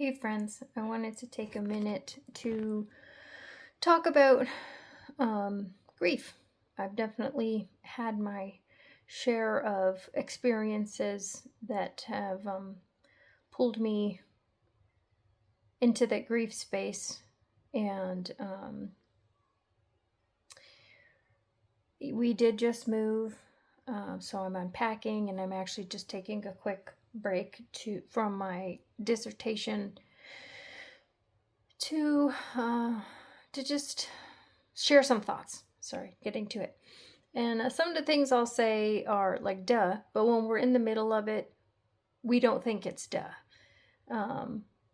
Hey friends, I wanted to take a minute to talk about grief. I've definitely had my share of experiences that have pulled me into that grief space, and we did just move, so I'm unpacking, and I'm actually just taking a quick break from my dissertation to just share some thoughts. Sorry, getting to it. And some of the things I'll say are like duh, but when we're in the middle of it, we don't think it's duh.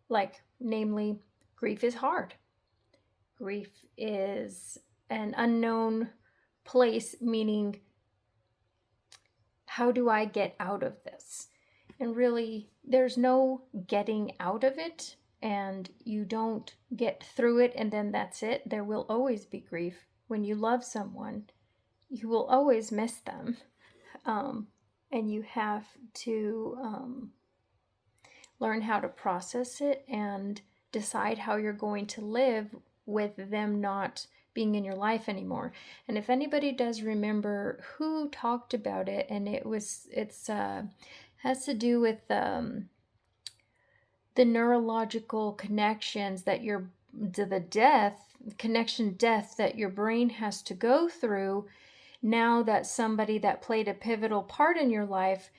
Like, namely, grief is hard. Grief is an unknown place, meaning, how do I get out of this? And really, there's no getting out of it, and you don't get through it and then that's it. There will always be grief. When you love someone, you will always miss them. And you have to learn how to process it and decide how you're going to live with them not being in your life anymore. And if anybody does remember who talked about it, and it's has to do with the neurological connections that death that your brain has to go through now that somebody that played a pivotal part in your life,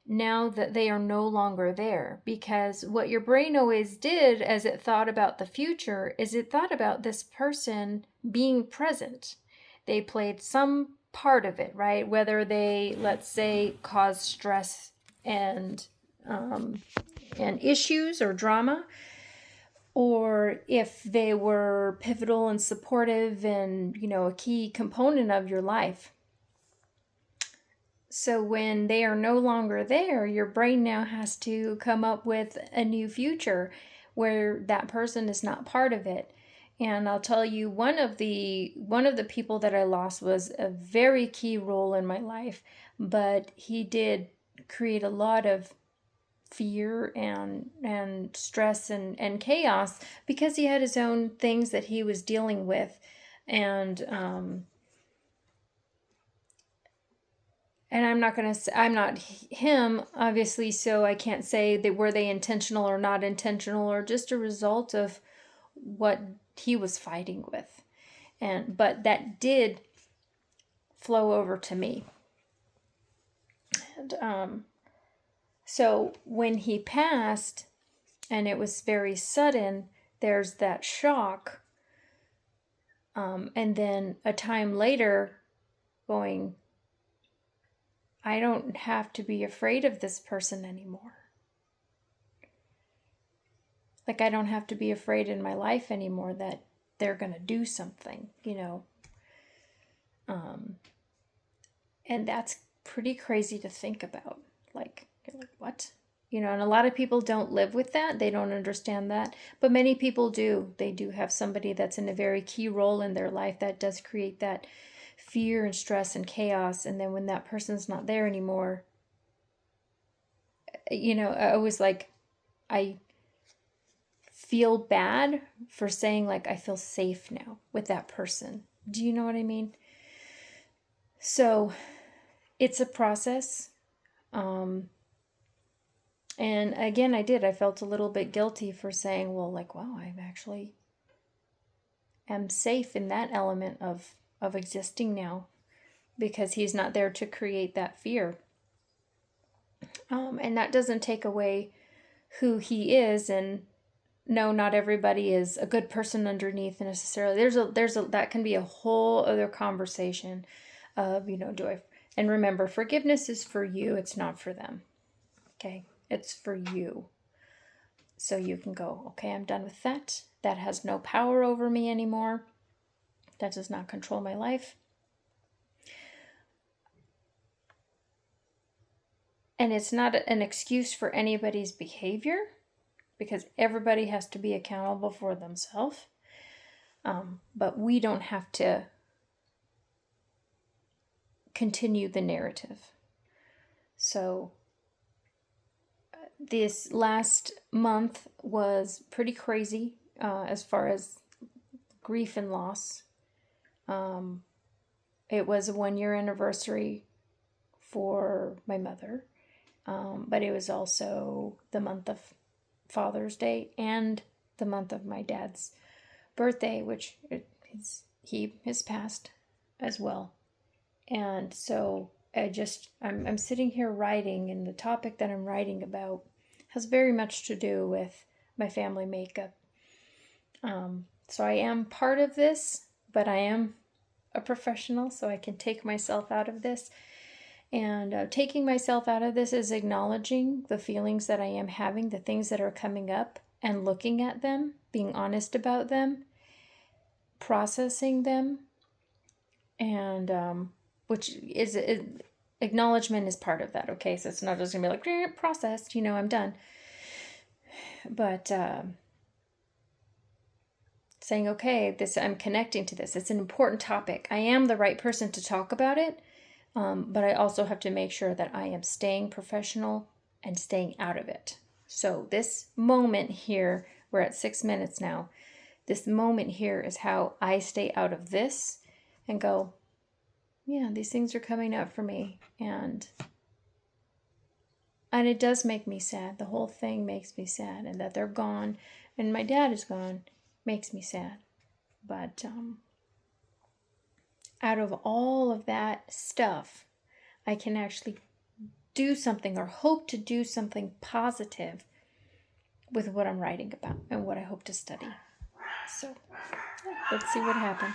now that they are no longer there. Because what your brain always did as it thought about the future is it thought about this person being present. They played some part of it, right? Whether they, let's say, caused stress and issues or drama, or if they were pivotal and supportive and, a key component of your life. So when they are no longer there, your brain now has to come up with a new future where that person is not part of it. And I'll tell you, one of the people that I lost was a very key role in my life, but he did create a lot of fear and stress and chaos because he had his own things that he was dealing with. And I'm not him, obviously, so I can't say that were they intentional or not intentional or just a result of what he was fighting with. But that did flow over to me. And so when he passed, and it was very sudden, there's that shock. And then a time later going, I don't have to be afraid of this person anymore. Like, I don't have to be afraid in my life anymore that they're going to do something, And that's pretty crazy to think about. Like, you're like, what? And a lot of people don't live with that. They don't understand that. But many people do. They do have somebody that's in a very key role in their life that does create that fear and stress and chaos. And then when that person's not there anymore, I was like, I feel bad for saying, like, I feel safe now with that person. Do you know what I mean? So it's a process. And again, I felt a little bit guilty for saying, well, like, wow, I actually am safe in that element of existing now because he's not there to create that fear. And that doesn't take away who he is. And no, not everybody is a good person underneath necessarily. That can be a whole other conversation of, and remember, forgiveness is for you. It's not for them. Okay. It's for you. So you can go, okay, I'm done with that. That has no power over me anymore. That does not control my life. And it's not an excuse for anybody's behavior, because everybody has to be accountable for themselves. But we don't have to continue the narrative. So this last month was pretty crazy as far as grief and loss. It was a 1-year anniversary for my mother, but it was also the month of Father's Day and the month of my dad's birthday, which he has passed as well. And so I'm sitting here writing, and the topic that I'm writing about has very much to do with my family makeup. So I am part of this, but I am a professional, so I can take myself out of this. And taking myself out of this is acknowledging the feelings that I am having, the things that are coming up, and looking at them, being honest about them, processing them, and which is acknowledgement is part of that. Okay, so it's not just gonna be like processed, I'm done. But saying, okay, I'm connecting to this. It's an important topic. I am the right person to talk about it, but I also have to make sure that I am staying professional and staying out of it. So this moment here, we're at 6 minutes now. This moment here is how I stay out of this and go, yeah, these things are coming up for me. And it does make me sad. The whole thing makes me sad. And that they're gone and my dad is gone makes me sad. But out of all of that stuff, I can actually do something or hope to do something positive with what I'm writing about and what I hope to study. So let's see what happens.